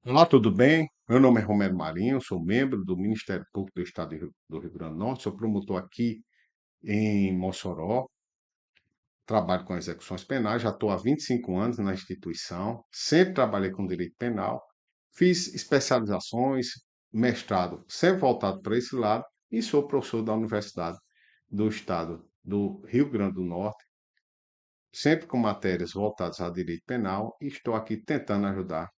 Olá, tudo bem? Meu nome é Romero Marinho, sou membro do Ministério Público do Estado do Rio Grande do Norte, sou promotor aqui em Mossoró, trabalho com execuções penais, já estou há 25 anos na instituição, sempre trabalhei com direito penal, fiz especializações, mestrado, sempre voltado para esse lado, e sou professor da Universidade do Estado do Rio Grande do Norte, sempre com matérias voltadas a direito penal, e estou aqui tentando ajudar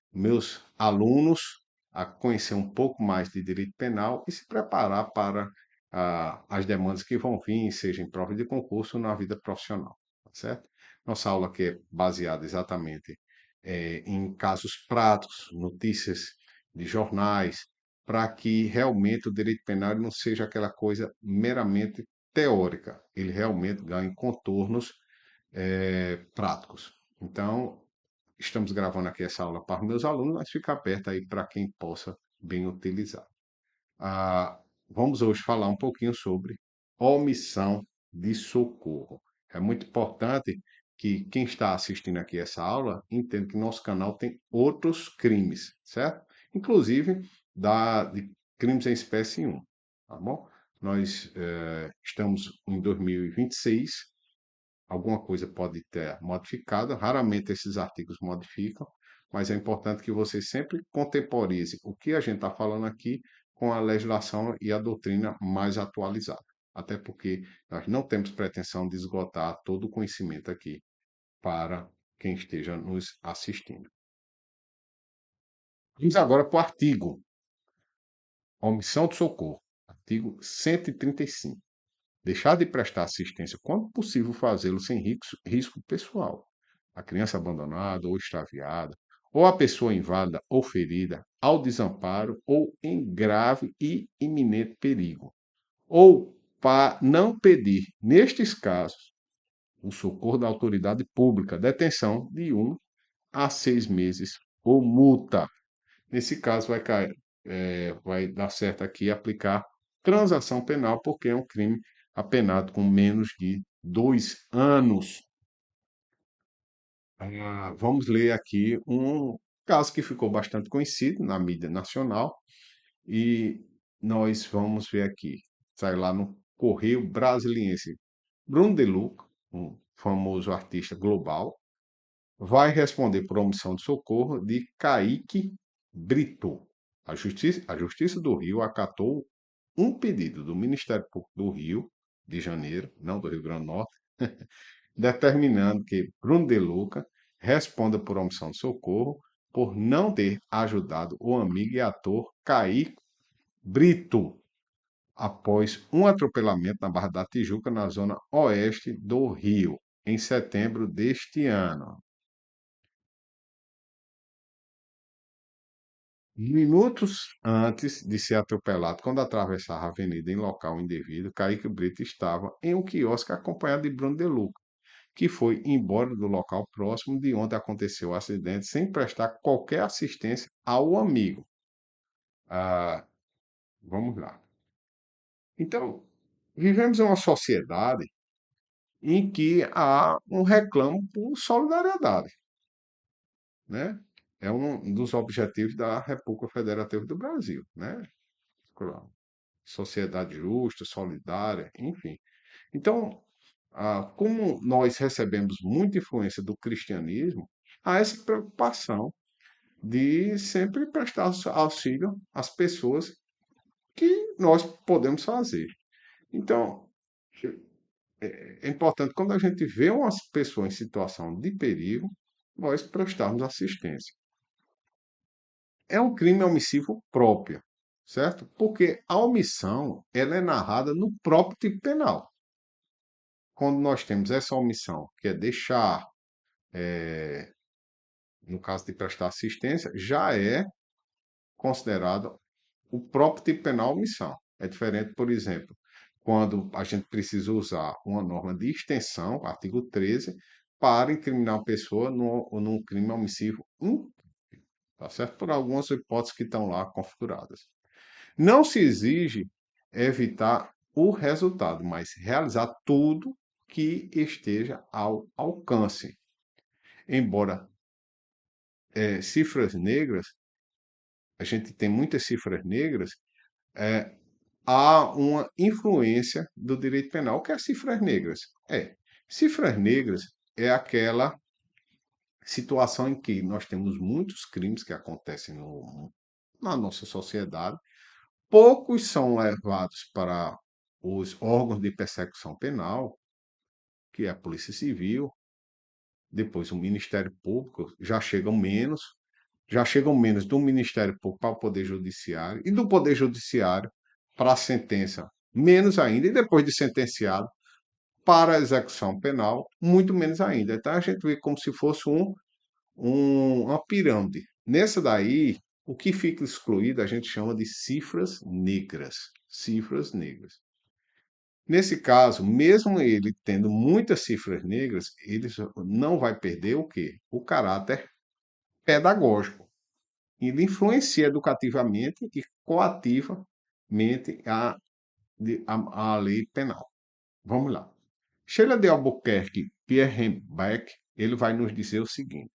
meus alunos a conhecer um pouco mais de direito penal e se preparar para as demandas que vão vir, seja em prova de concurso ou na vida profissional, tá certo? Nossa aula aqui é baseada exatamente em casos práticos, notícias de jornais, para que realmente o direito penal não seja aquela coisa meramente teórica, ele realmente ganhe contornos práticos. Então, estamos gravando aqui essa aula para os meus alunos, mas fica aberto aí para quem possa bem utilizar. Ah, vamos hoje falar um pouquinho sobre omissão de socorro. É muito importante que quem está assistindo aqui essa aula entenda que nosso canal tem outros crimes, certo? Inclusive de crimes em espécie 1, tá bom? Nós estamos em 2026, alguma coisa pode ter modificado, raramente esses artigos modificam, mas é importante que você sempre contemporize o que a gente está falando aqui com a legislação e a doutrina mais atualizada. Até porque nós não temos pretensão de esgotar todo o conhecimento aqui para quem esteja nos assistindo. Vamos agora para o artigo omissão de socorro, artigo 135. Deixar de prestar assistência quando possível fazê-lo sem risco pessoal. A criança abandonada ou extraviada, ou a pessoa inválida ou ferida, ao desamparo ou em grave e iminente perigo. Ou para não pedir, nestes casos, o socorro da autoridade pública, detenção de 1 a 6 meses ou multa. Nesse caso, vai dar certo aqui aplicar transação penal, porque é um crime apenado com menos de 2 anos. Vamos ler aqui um caso que ficou bastante conhecido na mídia nacional e nós vamos ver aqui. Sai lá no Correio Brasiliense. Bruno De Luca, um famoso artista global, vai responder por omissão de socorro de Kaique Brito. A Justiça do Rio acatou um pedido do Ministério Público do Rio de Janeiro, não do Rio Grande do Norte, determinando que Bruno De Luca responda por omissão de socorro por não ter ajudado o amigo e ator Kaique Brito após um atropelamento na Barra da Tijuca, na zona oeste do Rio, em setembro deste ano. Minutos antes de ser atropelado, quando atravessava a avenida em local indevido, Kaique Brito estava em um quiosque acompanhado de Bruno De Luca, que foi embora do local próximo de onde aconteceu o acidente sem prestar qualquer assistência ao amigo. Ah, vamos lá. Então, vivemos em uma sociedade em que há um reclamo por solidariedade, né? É um dos objetivos da República Federativa do Brasil, né? Sociedade justa, solidária, enfim. Então, como nós recebemos muita influência do cristianismo, há essa preocupação de sempre prestar auxílio às pessoas que nós podemos fazer. Então, é importante, quando a gente vê uma pessoa em situação de perigo, nós prestarmos assistência. É um crime omissivo próprio, certo? Porque a omissão ela é narrada no próprio tipo penal. Quando nós temos essa omissão, que é deixar, no caso de prestar assistência, já é considerado o próprio tipo penal omissão. É diferente, por exemplo, quando a gente precisa usar uma norma de extensão, artigo 13, para incriminar uma pessoa num crime omissivo, tá certo? Por algumas hipóteses que estão lá configuradas. Não se exige evitar o resultado, mas realizar tudo que esteja ao alcance. Embora cifras negras, a gente tem muitas cifras negras, é, há uma influência do direito penal. O que é cifras negras? Cifras negras é aquela situação em que nós temos muitos crimes que acontecem na nossa sociedade, poucos são levados para os órgãos de persecução penal, que é a Polícia Civil, depois o Ministério Público, já chegam menos do Ministério Público para o Poder Judiciário, e do Poder Judiciário para a sentença, menos ainda, e depois de sentenciado, para a execução penal, muito menos ainda. Então a gente vê como se fosse uma pirâmide. Nessa daí, o que fica excluído a gente chama de cifras negras. Cifras negras. Nesse caso, mesmo ele tendo muitas cifras negras, ele não vai perder o quê? O caráter pedagógico. Ele influencia educativamente e coativamente a lei penal. Vamos lá. Sheila de Albuquerque Pierrembeck, ele vai nos dizer o seguinte: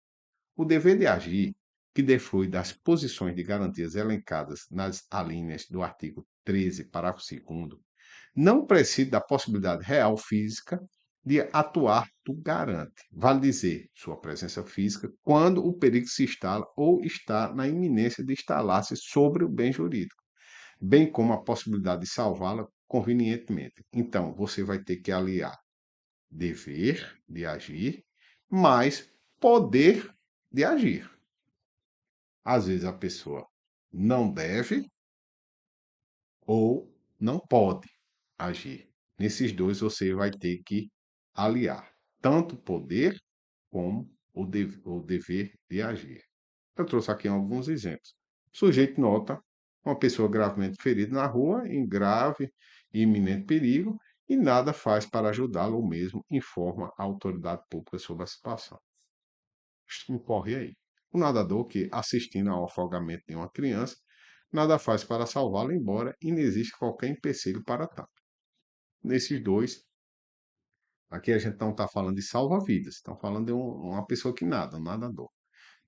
o dever de agir, que deflui das posições de garantias elencadas nas alíneas do artigo 13, parágrafo 2º, não prescinde da possibilidade real física de atuar do garante. Vale dizer, sua presença física, quando o perigo se instala ou está na iminência de instalar-se sobre o bem jurídico, bem como a possibilidade de salvá-la convenientemente. Então, você vai ter que aliar dever de agir mais poder de agir. Às vezes a pessoa não deve ou não pode agir. Nesses dois você vai ter que aliar tanto o poder como o dever de agir. Eu trouxe aqui alguns exemplos. O sujeito nota uma pessoa gravemente ferida na rua, em grave e iminente perigo, e nada faz para ajudá-lo, ou mesmo informa a autoridade pública sobre a situação. Incorre aí. O nadador que, assistindo ao afogamento de uma criança, nada faz para salvá-la, embora inexista qualquer empecilho para tal. Nesses dois, aqui a gente não está falando de salva-vidas, estamos falando de uma pessoa que nada, um nadador.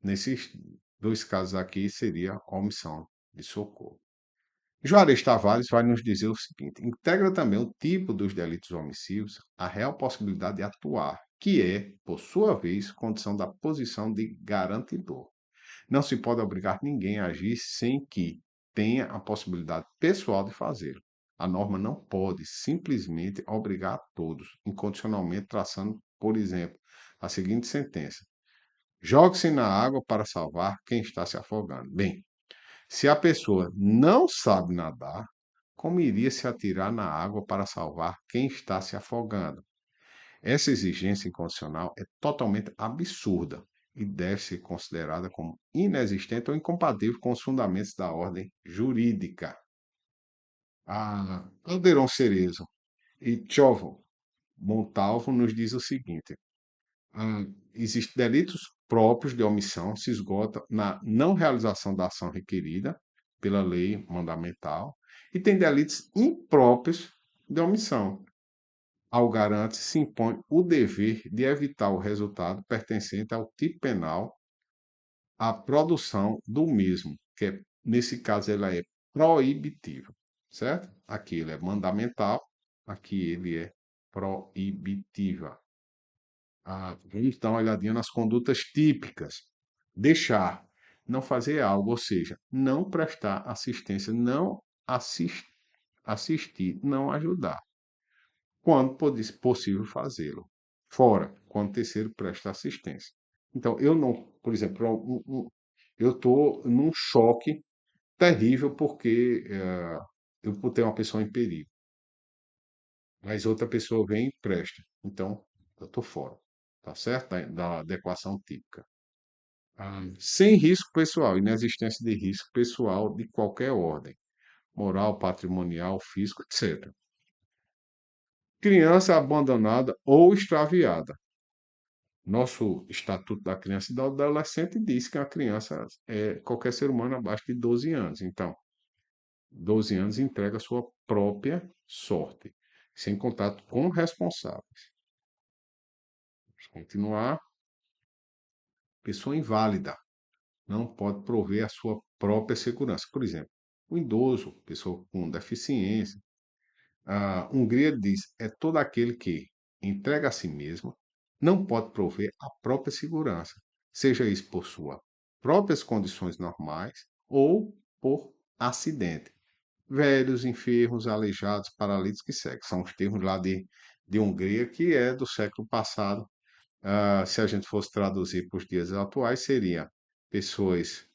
Nesses dois casos aqui seria a omissão de socorro. Juarez Tavares vai nos dizer o seguinte: integra também o tipo dos delitos homicídios a real possibilidade de atuar, que é, por sua vez, condição da posição de garantidor. Não se pode obrigar ninguém a agir sem que tenha a possibilidade pessoal de fazê-lo. A norma não pode simplesmente obrigar a todos, incondicionalmente traçando, por exemplo, a seguinte sentença: jogue-se na água para salvar quem está se afogando. Bem, se a pessoa não sabe nadar, como iria se atirar na água para salvar quem está se afogando? Essa exigência incondicional é totalmente absurda e deve ser considerada como inexistente ou incompatível com os fundamentos da ordem jurídica. Caldeirão Cerezo e Tchovo Montalvo nos diz o seguinte: existem delitos próprios de omissão, se esgota na não realização da ação requerida pela lei mandamental, e tem delitos impróprios de omissão. Ao garante se impõe o dever de evitar o resultado pertencente ao tipo penal, a produção do mesmo, que nesse caso ela é proibitiva, certo? Aqui ele é mandamental, aqui ele é proibitiva. Vamos dar uma olhadinha nas condutas típicas. Deixar, não fazer algo, ou seja, não prestar assistência, não assistir, não ajudar quando possível fazê-lo. Fora, quando o terceiro presta assistência. Então, eu não, por exemplo, eu estou num choque terrível porque eu tenho uma pessoa em perigo, mas outra pessoa vem e presta. Então, eu estou fora, tá certo? Da adequação típica. Sem risco pessoal, inexistência de risco pessoal de qualquer ordem, moral, patrimonial, físico, etc. Criança abandonada ou extraviada. Nosso Estatuto da Criança e do Adolescente diz que a criança é qualquer ser humano abaixo de 12 anos. Então, 12 anos entrega a sua própria sorte, sem contato com responsáveis. Vamos continuar. Pessoa inválida. não pode prover a sua própria segurança. Por exemplo, o idoso, pessoa com deficiência. A Hungria diz: é todo aquele que entrega a si mesmo, não pode prover a própria segurança, seja isso por suas próprias condições normais ou por acidente. Velhos, enfermos, aleijados, paralíticos que segue. São os termos lá de Hungria, que é do século passado. Se a gente fosse traduzir para os dias atuais, seria pessoas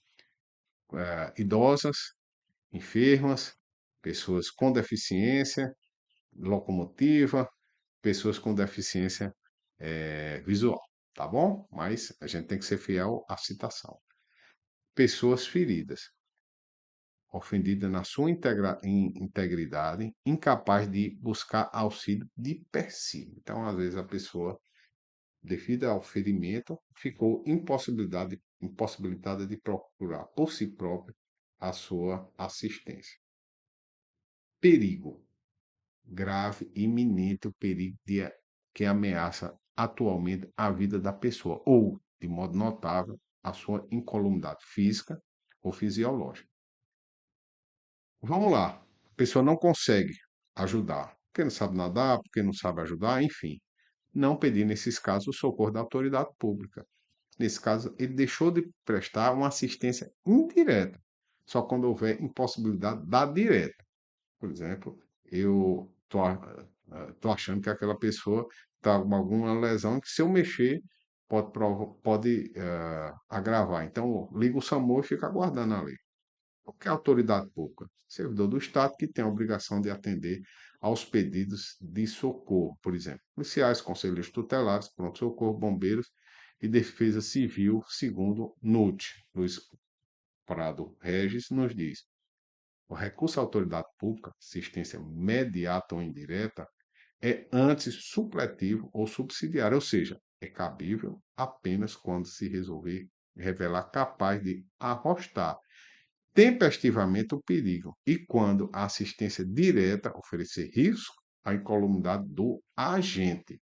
idosas, enfermas, pessoas com deficiência locomotiva, pessoas com deficiência visual, tá bom? Mas a gente tem que ser fiel à citação. Pessoas feridas, ofendidas na sua integridade, incapaz de buscar auxílio de per si. Então, às vezes, a pessoa, devido ao ferimento, ficou impossibilitada de procurar por si própria a sua assistência. Perigo. Grave e iminente o perigo que ameaça atualmente a vida da pessoa, ou, de modo notável, a sua incolumidade física ou fisiológica. Vamos lá, a pessoa não consegue ajudar, porque não sabe nadar, porque não sabe ajudar, enfim. Não pedir, nesses casos, o socorro da autoridade pública. Nesse caso, ele deixou de prestar uma assistência indireta, só quando houver impossibilidade da direta. Por exemplo, eu tô achando que aquela pessoa está com alguma lesão que se eu mexer pode agravar. Então, liga o SAMU e fica aguardando ali. O que é a autoridade pública? Servidor do Estado que tem a obrigação de atender aos pedidos de socorro, por exemplo, policiais, conselheiros tutelares, pronto-socorro, bombeiros e defesa civil, segundo NUT. Luiz Prado Regis nos diz: o recurso à autoridade pública, assistência imediata ou indireta, é antes supletivo ou subsidiário, ou seja, é cabível apenas quando se resolver revelar capaz de arrostar tempestivamente o perigo e quando a assistência direta oferecer risco à incolumidade do agente.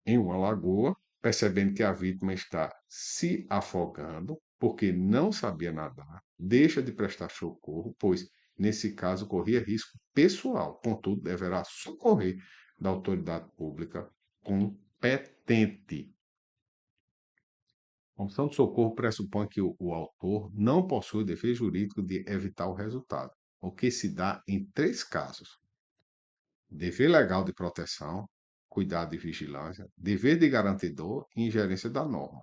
Em uma lagoa, percebendo que a vítima está se afogando porque não sabia nadar, deixa de prestar socorro, pois, nesse caso, corria risco pessoal. Contudo, deverá socorrer da autoridade pública competente. A opção de socorro pressupõe que o autor não possui dever jurídico de evitar o resultado, o que se dá em três casos: dever legal de proteção, cuidado e vigilância, dever de garantidor e ingerência da norma,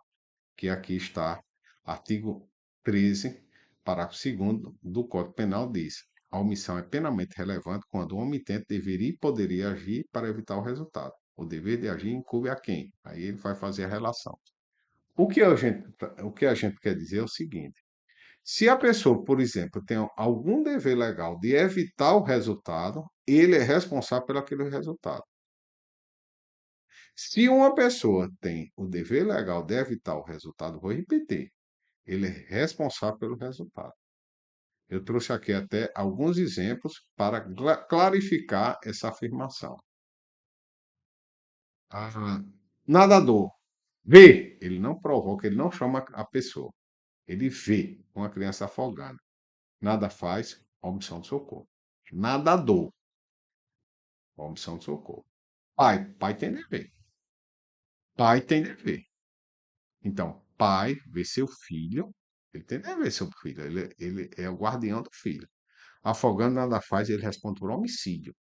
que aqui está, artigo 13, parágrafo 2º do Código Penal diz: a omissão é penalmente relevante quando o omitente deveria e poderia agir para evitar o resultado. O dever de agir incube a quem? Aí ele vai fazer a relação. O que a gente quer dizer é o seguinte: se a pessoa, por exemplo, tem algum dever legal de evitar o resultado, ele é responsável por aquele resultado. Se uma pessoa tem o dever legal de evitar o resultado, vou repetir, ele é responsável pelo resultado. Eu trouxe aqui até alguns exemplos para clarificar essa afirmação. Ah, nadador, vê, ele não provoca, ele não chama a pessoa. Ele vê uma criança afogada. Nada faz, omissão de socorro. Nadador, omissão de socorro. Pai tem dever. Pai tem dever. Então, pai vê seu filho, ele tem dever seu filho, ele é o guardião do filho. Afogando nada faz, ele responde por homicídio.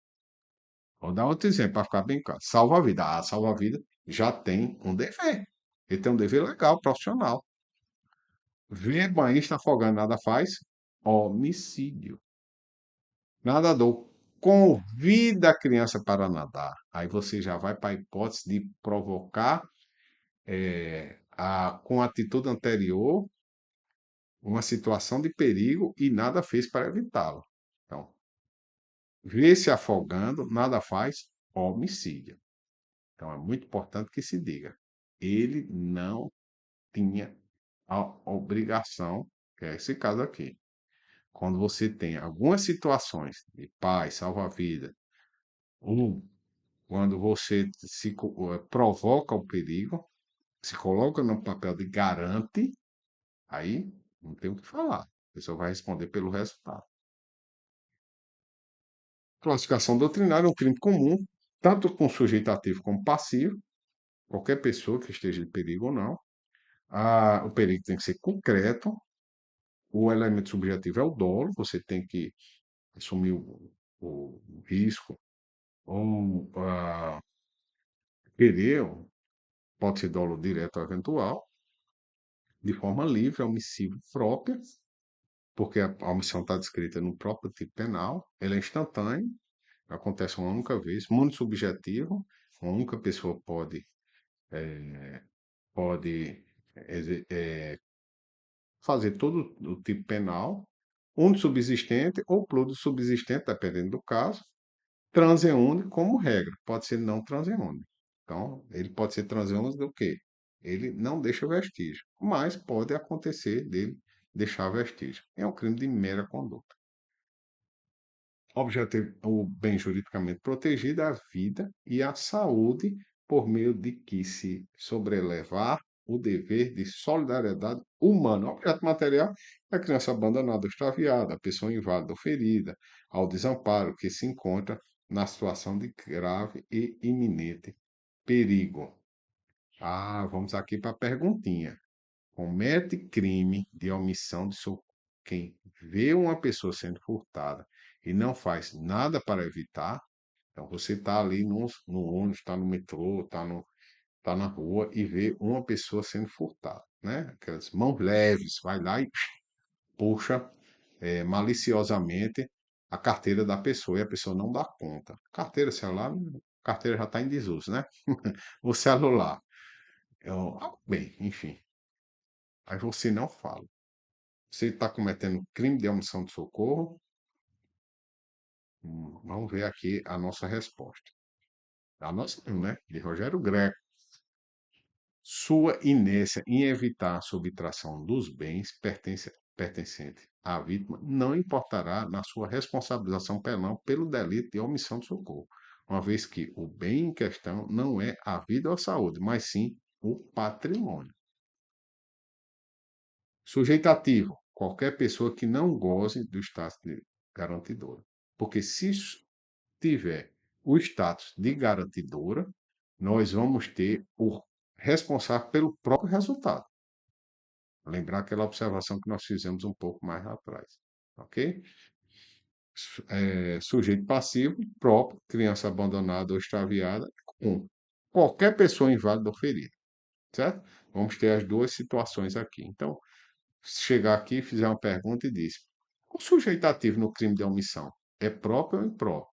Vou dar outro exemplo para ficar bem claro. Salva a vida. Ah, salva a vida já tem um dever. Ele tem um dever legal, profissional. Ver banhista afogando nada faz, homicídio. Nadador convida a criança para nadar. Aí você já vai para a hipótese de provocar, com a atitude anterior, uma situação de perigo e nada fez para evitá-lo. Então, vê se afogando, nada faz, homicídio. Então, é muito importante que se diga. Ele não tinha a obrigação, que é esse caso aqui. Quando você tem algumas situações de pai, salva-vida, um, quando você provoca o perigo, Se coloca no papel de garante, aí não tem o que falar. A pessoa vai responder pelo resultado. Classificação doutrinária é um crime comum, tanto com sujeito ativo como passivo, qualquer pessoa que esteja em perigo ou não. O perigo tem que ser concreto, o elemento subjetivo é o dolo, você tem que assumir o risco, ou querer, pode ser dolo direto ou eventual, de forma livre, é omissivo própria, porque a omissão está descrita no próprio tipo penal, ele é instantâneo, acontece uma única vez, muito subjetivo, uma única pessoa pode fazer todo o tipo penal, subsistente ou subsistente, dependendo do caso, transeunte como regra, pode ser não transeunte. Então, ele pode ser transeunte do quê? Ele não deixa vestígio, mas pode acontecer dele deixar vestígio. É um crime de mera conduta. Objetivo, o bem juridicamente protegido é a vida e a saúde, por meio de que se sobrelevar o dever de solidariedade humana. O objeto material é a criança abandonada ou extraviada, a pessoa inválida ou ferida, ao desamparo que se encontra na situação de grave e iminente perigo. Vamos aqui para a perguntinha. Comete crime de omissão de socorro quem vê uma pessoa sendo furtada e não faz nada para evitar. Então, você está ali no ônibus, está no metrô, tá na rua e vê uma pessoa sendo furtada, né? Aquelas mãos leves, vai lá e puxa maliciosamente a carteira da pessoa e a pessoa não dá conta. Carteira, celular, carteira já está em desuso, né? O celular. Bem, enfim. Aí você não fala. Você está cometendo crime de omissão de socorro? Vamos ver aqui a nossa resposta. A nossa, não, né? De Rogério Greco. Sua inércia em evitar a subtração dos bens pertencentes à vítima não importará na sua responsabilização penal pelo delito de omissão de socorro, uma vez que o bem em questão não é a vida ou a saúde, mas sim o patrimônio. Sujeito ativo, qualquer pessoa que não goze do status de garantidora. Porque se tiver o status de garantidora, nós vamos ter o responsável pelo próprio resultado. Lembrar aquela observação que nós fizemos um pouco mais atrás. Ok? Sujeito passivo, próprio, criança abandonada ou extraviada, com qualquer pessoa inválida ou ferida. Certo? Vamos ter as duas situações aqui. Então, se chegar aqui, fizer uma pergunta e diz: o sujeito ativo no crime de omissão é próprio ou impróprio?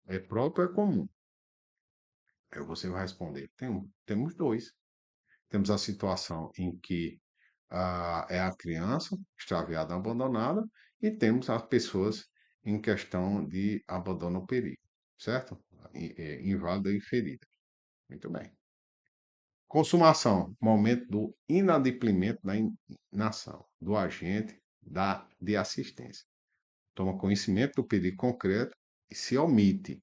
É próprio ou é comum? Aí você vai responder: temos dois. Temos a situação em que é a criança extraviada, abandonada, e temos as pessoas em questão de abandono ou perigo, certo? Inválida e ferida. Muito bem. Consumação, momento do inadimplemento da inação do agente de assistência. Toma conhecimento do perigo concreto e se omite,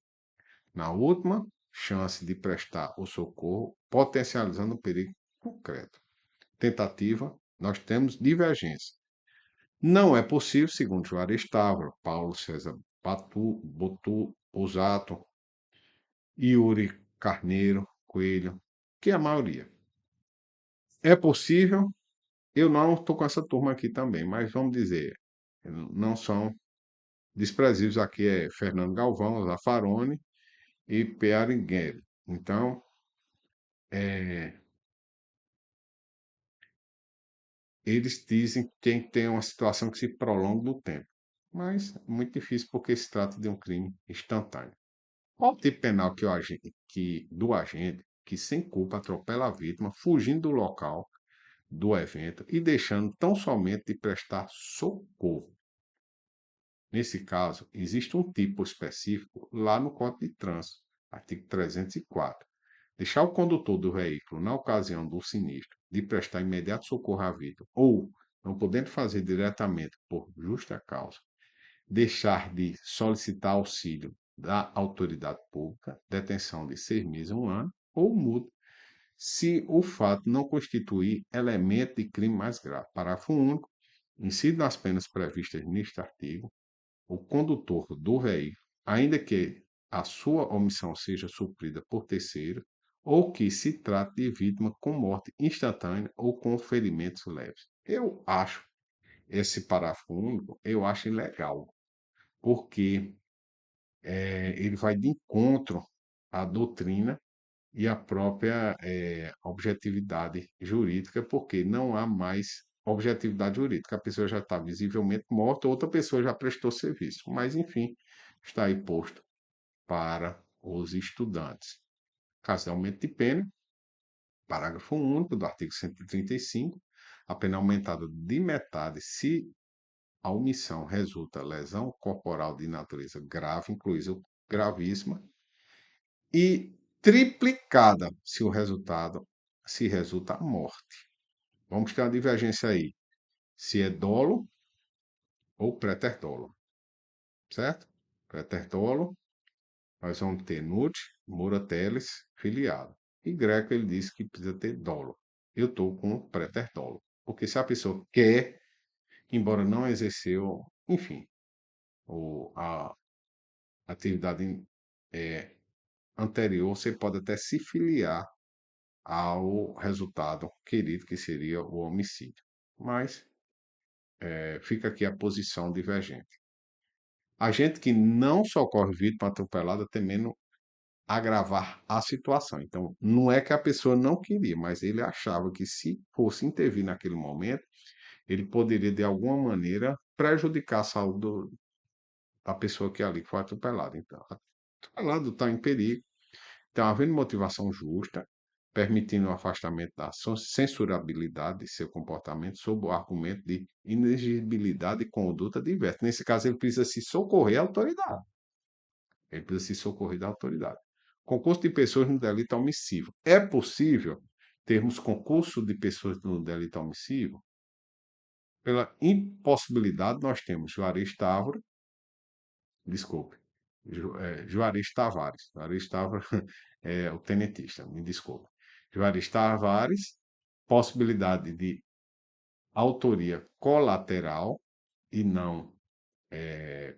na última chance de prestar o socorro, potencializando o perigo concreto. Tentativa, nós temos divergência. Não é possível, segundo Juarez Távora, Paulo César Botu Usato, Yuri Carneiro Coelho, que é a maioria. É possível, eu não estou com essa turma aqui também, mas vamos dizer, não são desprezíveis. Aqui é Fernando Galvão, Zaffaroni e Pearingueri. Então, é, eles dizem que tem uma situação que se prolonga no tempo. Mas é muito difícil porque se trata de um crime instantâneo. Qual o tipo penal do agente que, sem culpa, atropela a vítima, fugindo do local do evento e deixando tão somente de prestar socorro? Nesse caso, existe um tipo específico lá no Código de Trânsito, artigo 304. Deixar o condutor do veículo, na ocasião do sinistro, de prestar imediato socorro à vítima, ou, não podendo fazer diretamente por justa causa, deixar de solicitar auxílio da autoridade pública, detenção de 6 meses a 1 ano, ou multa se o fato não constituir elemento de crime mais grave. Parágrafo único. Incide nas penas previstas neste artigo o condutor do veículo, ainda que a sua omissão seja suprida por terceiro, ou que se trate de vítima com morte instantânea ou com ferimentos leves. Eu acho esse parágrafo único, eu acho ilegal, porque ele vai de encontro à doutrina e à própria objetividade jurídica, porque não há mais objetividade jurídica. A pessoa já está visivelmente morta, outra pessoa já prestou serviço. Mas, enfim, está aí posto para os estudantes. Caso de aumento de pena, parágrafo único do artigo 135, a pena aumentada de metade se a omissão resulta lesão corporal de natureza grave, inclusive gravíssima, e triplicada se o resultado se resulta a morte. Vamos ter uma divergência aí, se é dolo ou preter-dolo, certo? Preter-dolo, nós vamos ter nut, mora teles, filiado. E Greco ele disse que precisa ter dolo. Eu estou com preter-dolo, porque se a pessoa quer, embora não exerceu, enfim, a atividade é, anterior, você pode até se filiar ao resultado querido, que seria o homicídio. Mas fica aqui a posição divergente. A gente que não socorre vítima atropelada temendo agravar a situação. Então, não é que a pessoa não queria, mas ele achava que se fosse intervir naquele momento, ele poderia, de alguma maneira, prejudicar a saúde da pessoa que ali foi atropelada. Então, atropelado está em perigo. Então, havendo motivação justa, permitindo o afastamento da censurabilidade de seu comportamento sob o argumento de inexigibilidade de conduta diversa. Nesse caso, ele precisa se socorrer à autoridade. Ele precisa se socorrer da autoridade. Concurso de pessoas no delito omissivo. É possível termos concurso de pessoas no delito omissivo? Pela impossibilidade, nós temos Juarez Távora, desculpe, Juarez Tavares. Juarez Távora é o tenentista, me desculpe. Juarez Tavares, possibilidade de autoria colateral e não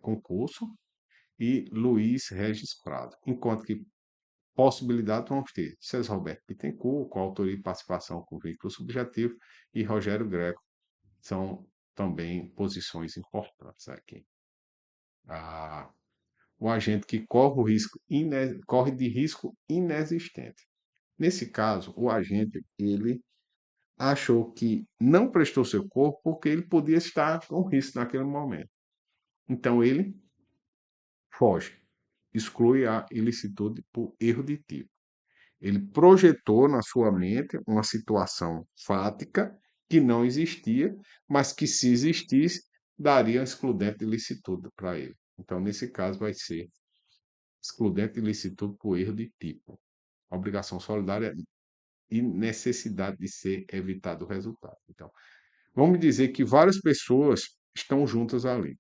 concurso, e Luiz Regis Prado. Enquanto que possibilidade vamos ter César Roberto Bittencourt, com autoria e participação com veículo subjetivo, e Rogério Greco, são também posições importantes aqui. Ah, o agente que corre, corre de risco inexistente. Nesse caso, o agente ele achou que não prestou seu corpo porque ele podia estar com risco naquele momento. Então ele foge, exclui a ilicitude por erro de tipo. Ele projetou na sua mente uma situação fática que não existia, mas que se existisse, daria um excludente de ilicitude para ele. Então, nesse caso, vai ser excludente de ilicitude por erro de tipo. Obrigação solidária e necessidade de ser evitado o resultado. Então, vamos dizer que várias pessoas estão juntas ali.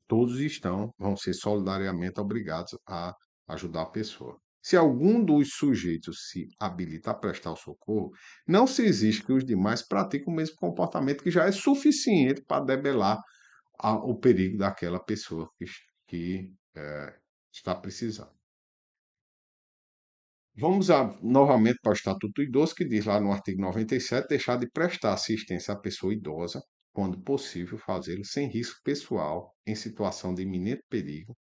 Todos vão ser solidariamente obrigados a ajudar a pessoa. Se algum dos sujeitos se habilita a prestar o socorro, não se exige que os demais pratiquem o mesmo comportamento que já é suficiente para debelar o perigo daquela pessoa que está precisando. Vamos novamente para o Estatuto do Idoso, que diz lá no artigo 97, deixar de prestar assistência à pessoa idosa, quando possível fazê-lo sem risco pessoal, em situação de iminente perigo,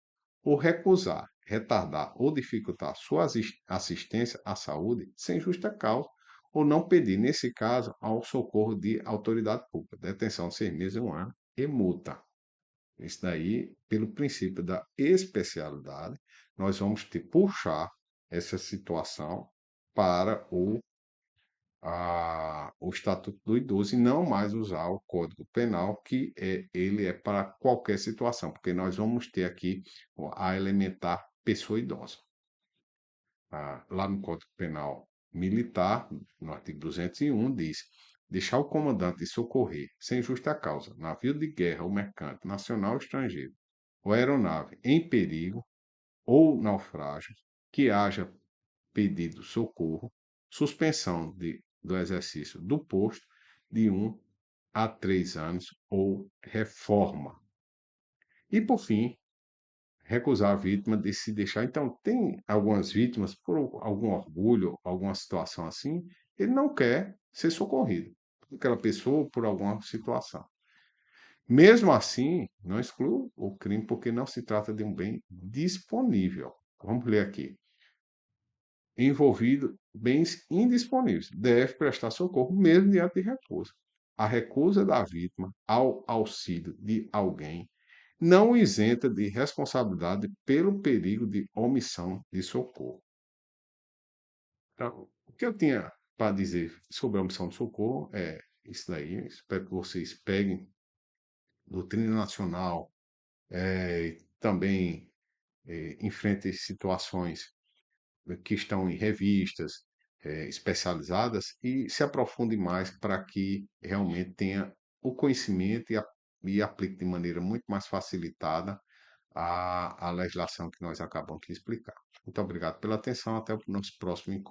ou recusar, retardar ou dificultar sua assistência à saúde sem justa causa, ou não pedir, nesse caso, ao socorro de autoridade pública, detenção de 6 meses, 1 ano e multa. Isso daí, pelo princípio da especialidade, nós vamos ter puxar essa situação para o Estatuto do Idoso e não mais usar o Código Penal, que ele é para qualquer situação, porque nós vamos ter aqui a elementar pessoa idosa. Lá no Código Penal Militar, no artigo 201, diz: deixar o comandante de socorrer, sem justa causa, navio de guerra ou mercante, nacional ou estrangeiro, ou aeronave em perigo ou naufrágio, que haja pedido socorro, suspensão do exercício do posto de 1 a 3 anos ou reforma. E, por fim, recusar a vítima de se deixar. Então, tem algumas vítimas, por algum orgulho, alguma situação assim, ele não quer ser socorrido. Aquela pessoa por alguma situação. Mesmo assim, não exclui o crime porque não se trata de um bem disponível. Vamos ler aqui. Envolvido bens indisponíveis. Deve prestar socorro mesmo diante de recusa. A recusa da vítima ao auxílio de alguém não o isenta de responsabilidade pelo perigo de omissão de socorro. Então, o que eu tinha para dizer sobre a omissão de socorro é isso daí. Espero que vocês peguem doutrina nacional, também enfrentem situações que estão em revistas especializadas e se aprofunde mais para que realmente tenha o conhecimento e aplique de maneira muito mais facilitada a legislação que nós acabamos de explicar. Muito obrigado pela atenção. Até o nosso próximo encontro.